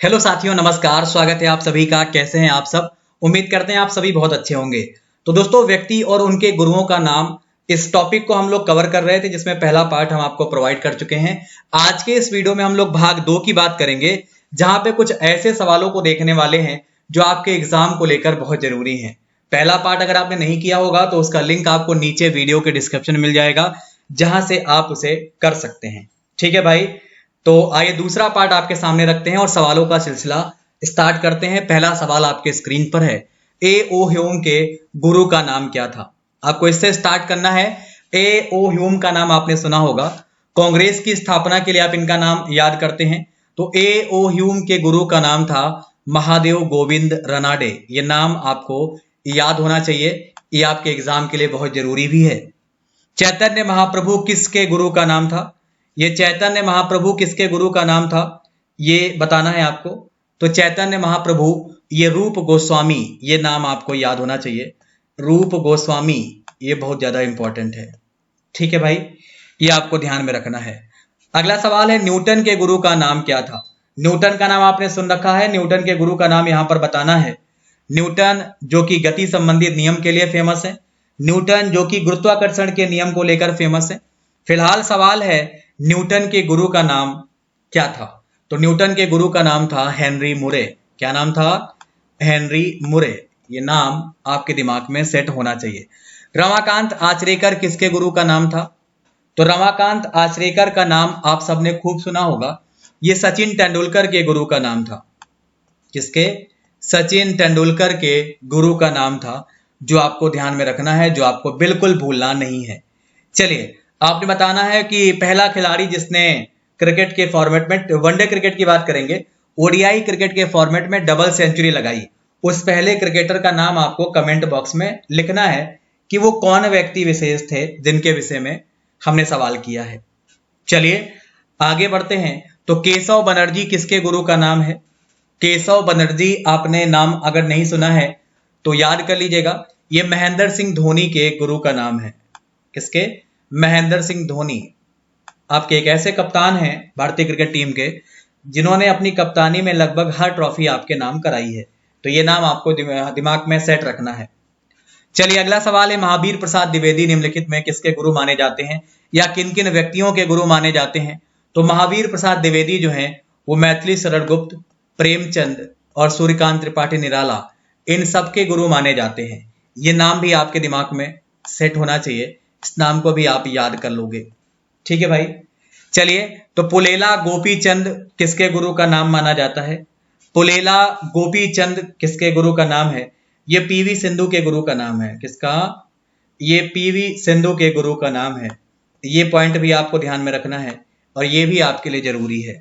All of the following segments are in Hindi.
हेलो साथियों, नमस्कार। स्वागत है आप सभी का। कैसे हैं आप सब? उम्मीद करते हैं आप सभी बहुत अच्छे होंगे। तो दोस्तों, व्यक्ति और उनके गुरुओं का नाम, इस टॉपिक को हम लोग कवर कर रहे थे, जिसमें पहला पार्ट हम आपको प्रोवाइड कर चुके हैं। आज के इस वीडियो में हम लोग भाग 2 की बात करेंगे, जहां पे कुछ ऐसे सवालों को देखने वाले हैं जो आपके एग्जाम को लेकर बहुत जरूरी है। पहला पार्ट अगर आपने नहीं किया होगा तो उसका लिंक आपको नीचे वीडियो के डिस्क्रिप्शन में मिल जाएगा, जहां से आप उसे कर सकते हैं। ठीक है भाई, तो आइए दूसरा पार्ट आपके सामने रखते हैं और सवालों का सिलसिला स्टार्ट करते हैं। पहला सवाल आपके स्क्रीन पर है। ए ओ ह्यूम के गुरु का नाम क्या था? आपको इससे स्टार्ट करना है। ए ओ ह्यूम का नाम आपने सुना होगा। कांग्रेस की स्थापना के लिए आप इनका नाम याद करते हैं। तो ए ओ ह्यूम के गुरु का नाम था महादेव गोविंद रनाडे। ये नाम आपको याद होना चाहिए, ये आपके एग्जाम के लिए बहुत जरूरी भी है। चैतन्य महाप्रभु किसके गुरु का नाम था? ये चैतन्य महाप्रभु किसके गुरु का नाम था, ये बताना है आपको। तो चैतन्य महाप्रभु, ये रूप गोस्वामी, ये नाम आपको याद होना चाहिए। रूप गोस्वामी, ये बहुत ज्यादा इंपॉर्टेंट है। ठीक है भाई, ये आपको ध्यान में रखना है। अगला सवाल है, न्यूटन के गुरु का नाम क्या था? न्यूटन का नाम आपने सुन रखा है, न्यूटन के गुरु का नाम यहां पर बताना है। न्यूटन जो कि गति संबंधित नियम के लिए फेमस है, न्यूटन जो कि गुरुत्वाकर्षण के नियम को लेकर फेमस है। फिलहाल सवाल है, न्यूटन के गुरु का नाम क्या था? तो न्यूटन के गुरु का नाम था हेनरी मुरे। क्या नाम था? हेनरी मुरे। ये नाम आपके दिमाग में सेट होना चाहिए। रमाकांत आचरेकर किसके गुरु का नाम था? तो रमाकांत आचरेकर का नाम आप सबने खूब सुना होगा। ये सचिन तेंदुलकर के गुरु का नाम था। किसके? सचिन तेंदुलकर के गुरु का नाम था, जो आपको ध्यान में रखना है, जो आपको बिल्कुल भूलना नहीं है। चलिए, आपने बताना है कि पहला खिलाड़ी जिसने क्रिकेट के फॉर्मेट में, वनडे क्रिकेट की बात करेंगे, ओडीआई क्रिकेट के फॉर्मेट में डबल सेंचुरी लगाई, उस पहले क्रिकेटर का नाम आपको कमेंट बॉक्स में लिखना है कि वो कौन व्यक्ति विशेष थे जिनके विषय में हमने सवाल किया है। चलिए आगे बढ़ते हैं। तो केशव बनर्जी किसके गुरु का नाम है? केशव बनर्जी आपने नाम अगर नहीं सुना है तो याद कर लीजिएगा। ये महेंद्र सिंह धोनी के गुरु का नाम है। किसके? महेंद्र सिंह धोनी आपके एक ऐसे कप्तान हैं भारतीय क्रिकेट टीम के, जिन्होंने अपनी कप्तानी में लगभग हर ट्रॉफी आपके नाम कराई है। तो ये नाम आपको दिमाग में सेट रखना है। चलिए अगला सवाल है, महावीर प्रसाद द्विवेदी निम्नलिखित में किसके गुरु माने जाते हैं, या किन किन व्यक्तियों के गुरु माने जाते हैं? तो महावीर प्रसाद द्विवेदी जो हैं वो मैथिली शरण गुप्त, प्रेमचंद और सूर्यकांत त्रिपाठी निराला, इन सबके गुरु माने जाते हैं। ये नाम भी आपके दिमाग में सेट होना चाहिए, इस नाम को भी आप याद कर लोगे। ठीक है भाई। चलिए, तो पुलेला गोपीचंद किसके गुरु का नाम माना जाता है? पुलेला गोपीचंद किसके गुरु का नाम है? ये पीवी सिंधु के गुरु का नाम है। किसका? ये पीवी सिंधु के गुरु का नाम है। ये पॉइंट भी आपको ध्यान में रखना है और ये भी आपके लिए जरूरी है।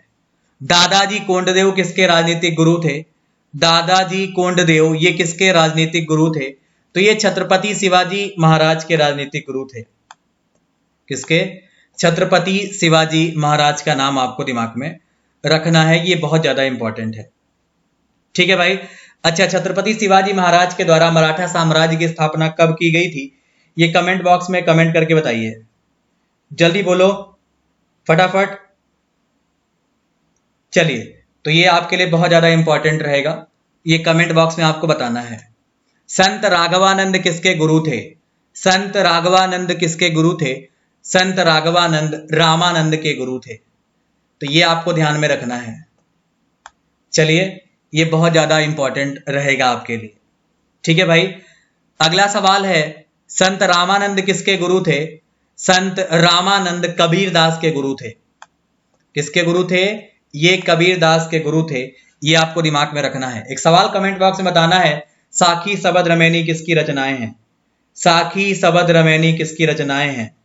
दादाजी कोंडदेव किसके राजनीतिक गुरु थे? दादाजी कोंडदेव ये किसके राजनीतिक गुरु थे? तो ये छत्रपति शिवाजी महाराज के राजनीतिक गुरु थे। किसके? छत्रपति शिवाजी महाराज का नाम आपको दिमाग में रखना है, ये बहुत ज्यादा इंपॉर्टेंट है। ठीक है भाई। अच्छा, छत्रपति शिवाजी महाराज के द्वारा मराठा साम्राज्य की स्थापना कब की गई थी? ये कमेंट बॉक्स में कमेंट करके बताइए, जल्दी बोलो फटाफट। चलिए, तो ये आपके लिए बहुत ज्यादा इंपॉर्टेंट रहेगा, ये कमेंट बॉक्स में आपको बताना है। संत राघवानंद किसके गुरु थे? संत राघवानंद किसके गुरु थे? संत राघवानंद रामानंद के गुरु थे। तो ये आपको ध्यान में रखना है। चलिए, ये बहुत ज्यादा इंपॉर्टेंट रहेगा आपके लिए। ठीक है भाई। अगला सवाल है, संत रामानंद किसके गुरु थे? संत रामानंद कबीरदास के गुरु थे। किसके गुरु थे? ये कबीरदास के गुरु थे। ये आपको दिमाग में रखना है। एक सवाल कमेंट बॉक्स में बताना है, साखी सबद रमैनी किसकी रचनाएं हैं? साखी सबद रमैनी किसकी रचनाएं हैं?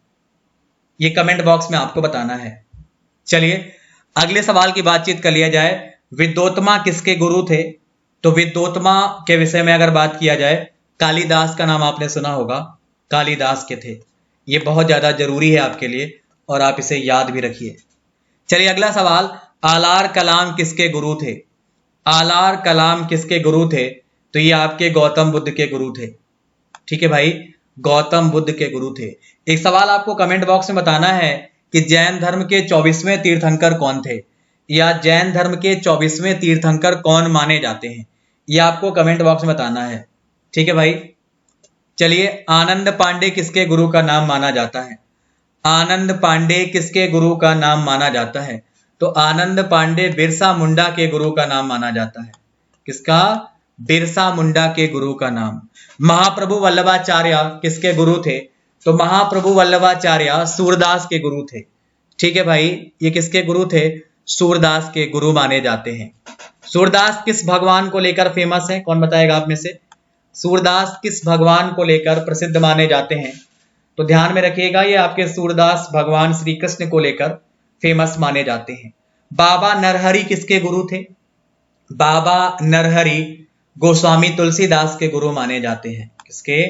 ये कमेंट बॉक्स में आपको बताना है। चलिए अगले सवाल की बातचीत कर लिया जाए। विद्योत्तमा किसके गुरु थे? तो विद्योत्तमा के विषय में अगर बात किया जाए, कालिदास का नाम आपने सुना होगा, कालिदास के थे। ये बहुत ज्यादा जरूरी है आपके लिए और आप इसे याद भी रखिए। चलिए अगला सवाल, आलार कलाम किसके गुरु थे? आलार कलाम किसके गुरु थे? तो ये आपके गौतम बुद्ध के गुरु थे। ठीक है भाई, गौतम बुद्ध के गुरु थे। एक सवाल आपको कमेंट बॉक्स में बताना है कि जैन धर्म के 24वें तीर्थंकर कौन थे? या जैन धर्म के 24वें तीर्थंकर कौन माने जाते हैं, ये आपको कमेंट बॉक्स में बताना है। ठीक है भाई। चलिए, आनंद पांडे किसके गुरु का नाम माना जाता है? आनंद पांडे किसके गुरु का नाम माना जाता है? तो आनंद पांडे बिरसा मुंडा के गुरु का नाम माना जाता है। किसका? बिरसा मुंडा के गुरु का नाम। महाप्रभु वल्लभाचार्य किसके गुरु थे? तो महाप्रभु वल्लभाचार्य सूरदास के गुरु थे। ठीक है भाई, ये किसके गुरु थे? सूरदास के गुरु माने जाते हैं। सूरदास किस भगवान को लेकर फेमस है? कौन बताएगा आप में से? सूरदास किस भगवान को लेकर प्रसिद्ध माने जाते हैं? तो ध्यान में रखिएगा, ये आपके सूरदास भगवान श्री कृष्ण को लेकर फेमस माने जाते हैं। बाबा नरहरि किसके गुरु थे? बाबा नरहरि गोस्वामी तुलसीदास के गुरु माने जाते हैं। किसके?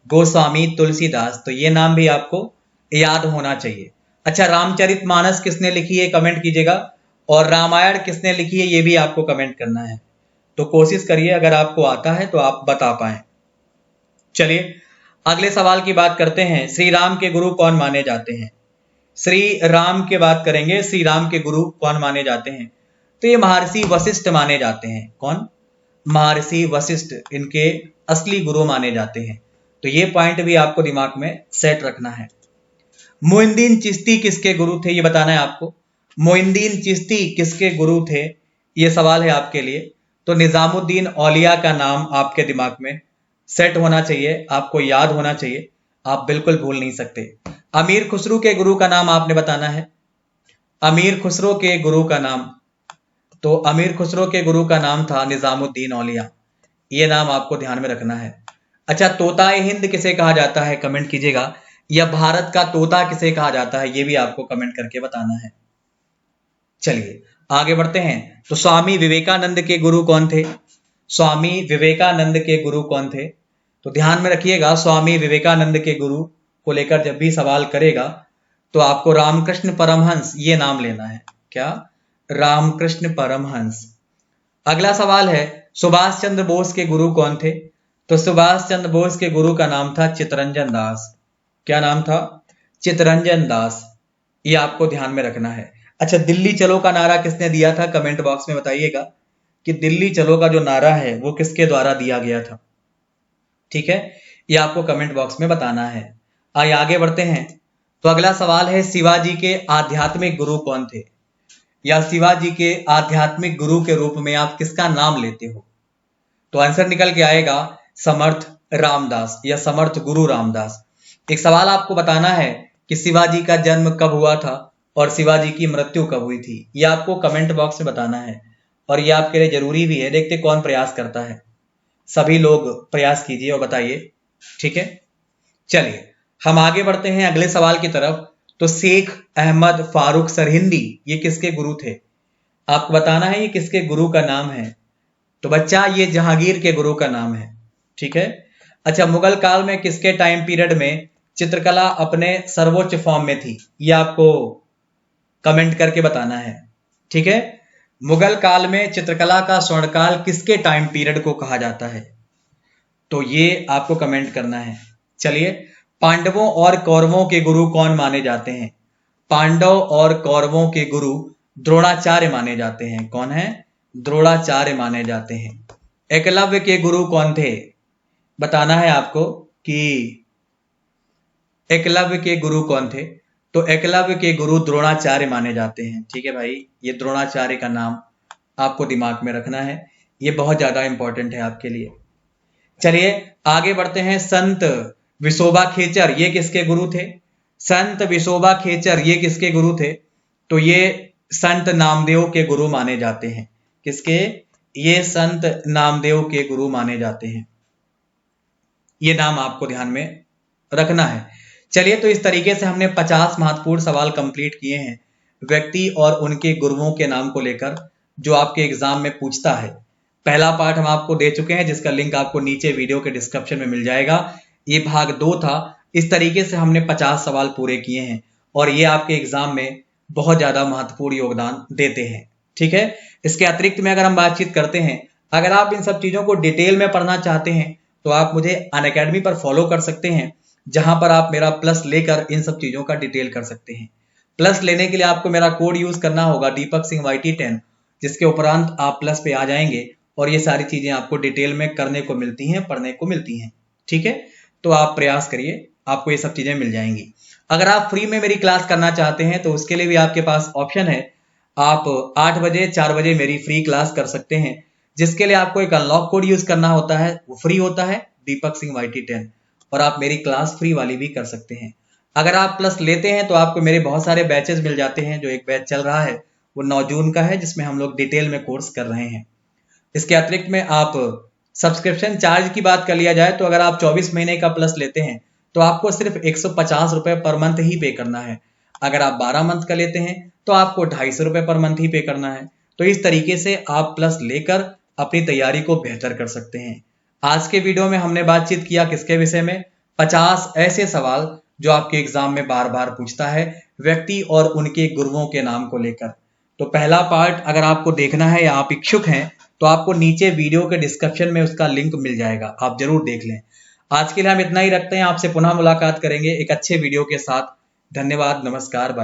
गोस्वामी तुलसीदास। तो ये नाम भी आपको याद होना चाहिए। अच्छा, रामचरितमानस किसने लिखी है? कमेंट कीजिएगा। और रामायण किसने लिखी है, ये भी आपको कमेंट करना है। तो कोशिश करिए, अगर आपको आता है तो आप बता पाए। चलिए, अगले सवाल की बात करते हैं। श्री राम के गुरु कौन माने जाते हैं? श्री राम की बात करेंगे। श्री राम के गुरु कौन माने जाते हैं? तो ये महर्षि वशिष्ठ माने जाते हैं। कौन? महर्षि वशिष्ठ इनके असली गुरु माने जाते हैं। तो ये पॉइंट भी आपको दिमाग में सेट रखना है। मोइनुद्दीन चिश्ती किसके गुरु थे, ये बताना है आपको। मोइनुद्दीन चिश्ती किसके गुरु थे, ये सवाल है आपके लिए। तो निजामुद्दीन औलिया का नाम आपके दिमाग में सेट होना चाहिए, आपको याद होना चाहिए, आप बिल्कुल भूल नहीं सकते। अमीर खुसरो के गुरु का नाम आपने बताना है। अमीर खुसरो के गुरु का नाम, तो अमीर खुसरो के गुरु का नाम था निजामुद्दीन औलिया। ये नाम आपको ध्यान में रखना है। अच्छा, तोताए हिंद किसे कहा जाता है, कमेंट कीजिएगा। या भारत का तोता किसे कहा जाता है, ये भी आपको कमेंट करके बताना है। चलिए आगे बढ़ते हैं। तो स्वामी विवेकानंद के गुरु कौन थे? स्वामी विवेकानंद के गुरु कौन थे? तो ध्यान में रखिएगा, स्वामी विवेकानंद के गुरु को लेकर जब भी सवाल करेगा तो आपको रामकृष्ण परमहंस ये नाम लेना है। क्या? रामकृष्ण परमहंस। अगला सवाल है, सुभाष चंद्र बोस के गुरु कौन थे? तो सुभाष चंद्र बोस के गुरु का नाम था चित्तरंजन दास। क्या नाम था? चित्तरंजन दास। ये आपको ध्यान में रखना है। अच्छा, दिल्ली चलो का नारा किसने दिया था, कमेंट बॉक्स में बताइएगा कि दिल्ली चलो का जो नारा है वो किसके द्वारा दिया गया था। ठीक है, ये आपको कमेंट बॉक्स में बताना है। आइए आगे बढ़ते हैं। तो अगला सवाल है, शिवाजी के आध्यात्मिक गुरु कौन थे? या शिवाजी के आध्यात्मिक गुरु के रूप में आप किसका नाम लेते हो? तो आंसर निकल के आएगा समर्थ रामदास या समर्थ गुरु रामदास। एक सवाल आपको बताना है कि शिवाजी का जन्म कब हुआ था और शिवाजी की मृत्यु कब हुई थी, ये आपको कमेंट बॉक्स में बताना है। और ये आपके लिए जरूरी भी है। देखते कौन प्रयास करता है। सभी लोग प्रयास कीजिए और बताइए। ठीक है, चलिए हम आगे बढ़ते हैं अगले सवाल की तरफ। तो शेख अहमद फारूक सरहिंदी ये किसके गुरु थे? आपको बताना है ये किसके गुरु का नाम है। तो बच्चा, ये जहांगीर के गुरु का नाम है। ठीक है। अच्छा, मुगल काल में किसके टाइम पीरियड में चित्रकला अपने सर्वोच्च फॉर्म में थी, ये आपको कमेंट करके बताना है। ठीक है, मुगल काल में चित्रकला का स्वर्णकाल किसके टाइम पीरियड को कहा जाता है, तो ये आपको कमेंट करना है। चलिए, पांडवों और कौरवों के गुरु कौन माने जाते हैं? पांडव और कौरवों के गुरु द्रोणाचार्य माने जाते हैं। कौन है? द्रोणाचार्य माने जाते हैं। एकलव्य के गुरु कौन थे, बताना है आपको कि एकलव्य के गुरु कौन थे। तो एकलव्य के गुरु द्रोणाचार्य माने जाते हैं। ठीक है भाई, ये द्रोणाचार्य का नाम आपको दिमाग में रखना है, ये बहुत ज्यादा इंपॉर्टेंट है आपके लिए। चलिए आगे बढ़ते हैं। संत विसोबा खेचर ये किसके गुरु थे? संत विसोबा खेचर ये किसके गुरु थे? तो ये संत नामदेव के गुरु माने जाते हैं। किसके? ये संत नामदेव के गुरु माने जाते हैं। ये नाम आपको ध्यान में रखना है। चलिए, तो इस तरीके से हमने 50 महत्वपूर्ण सवाल कंप्लीट किए हैं व्यक्ति और उनके गुरुओं के नाम को लेकर, जो आपके एग्जाम में पूछता है। पहला पार्ट हम आपको दे चुके हैं, जिसका लिंक आपको नीचे वीडियो के डिस्क्रिप्शन में मिल जाएगा। ये भाग 2 था। इस तरीके से हमने 50 सवाल पूरे किए हैं और ये आपके एग्जाम में बहुत ज्यादा महत्वपूर्ण योगदान देते हैं। ठीक है, इसके अतिरिक्त में अगर हम बातचीत करते हैं, अगर आप इन सब चीजों को डिटेल में पढ़ना चाहते हैं तो आप मुझे अनअकैडमी पर फॉलो कर सकते हैं, जहां पर आप मेरा प्लस लेकर इन सब चीजों का डिटेल कर सकते हैं। प्लस लेने के लिए आपको मेरा कोड यूज करना होगा दीपक सिंह YT10, जिसके उपरांत आप प्लस पे आ जाएंगे और ये सारी चीजें आपको डिटेल में करने को मिलती हैं, पढ़ने को मिलती हैं। ठीक है, तो आप प्रयास करिए, आपको ये सब चीजें मिल जाएंगी। अगर आप फ्री में मेरी क्लास करना चाहते हैं तो उसके लिए भी आपके पास ऑप्शन है। आप 8 बजे 4 बजे मेरी फ्री क्लास कर सकते हैं, जिसके लिए आपको एक अनलॉक कोड यूज करना होता है, वो फ्री होता है दीपक सिंह YT10, और आप मेरी क्लास फ्री वाली भी कर सकते हैं। अगर आप प्लस लेते हैं तो आपको मेरे बहुत सारे बैचेस मिल जाते हैं। जो एक बैच चल रहा है वो 9 जून का है, जिसमें हम लोग डिटेल में कोर्स कर रहे हैं। इसके अतिरिक्त में आप सब्सक्रिप्शन चार्ज की बात कर लिया जाए तो अगर आप 24 महीने का प्लस लेते हैं तो आपको सिर्फ 150 रुपए पर मंथ ही पे करना है। अगर आप 12 मंथ का लेते हैं तो आपको 250 रुपए पर मंथ ही पे करना है। तो इस तरीके से आप प्लस लेकर अपनी तैयारी को बेहतर कर सकते हैं। आज के वीडियो में हमने बातचीत किया किसके विषय में? 50 ऐसे सवाल जो आपके एग्जाम में बार बार पूछता है व्यक्ति और उनके गुरुओं के नाम को लेकर। तो पहला पार्ट अगर आपको देखना है या आप इच्छुक हैं तो आपको नीचे वीडियो के डिस्क्रिप्शन में उसका लिंक मिल जाएगा, आप जरूर देख लें। आज के लिए हम इतना ही रखते हैं, आपसे पुनः मुलाकात करेंगे एक अच्छे वीडियो के साथ। धन्यवाद, नमस्कार, बाय।